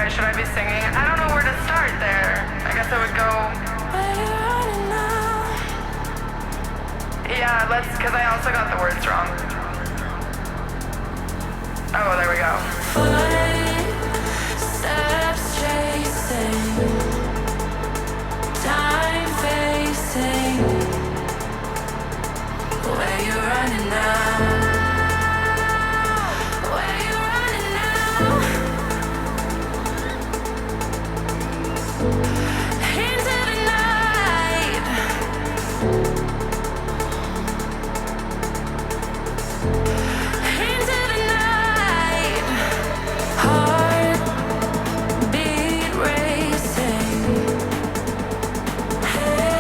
Sorry, should I be singing? I don't know where to start there. I guess I would go. Yeah, cause I also got the words wrong. Oh, there we go. Footsteps chasing, time facing, where you running now? Where you running now? Into the night. Into the night. Heartbeat racing,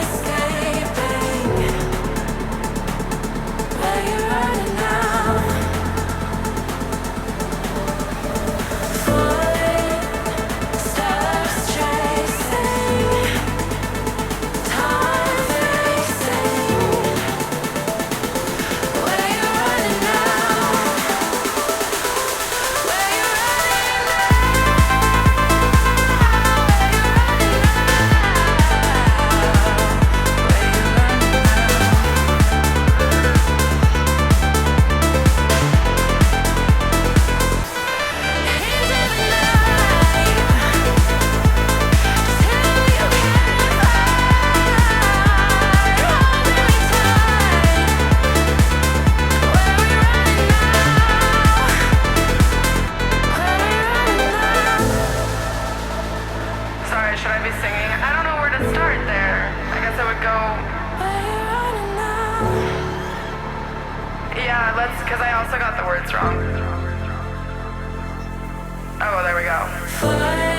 escaping. Where you running now? Footsteps chasing, time facing. Where you running now? Where you running now? Where you running Sorry, should I be singing? I don't know where to start there. I guess I would go. Yeah, cause I also got the words wrong. Oh, there we go.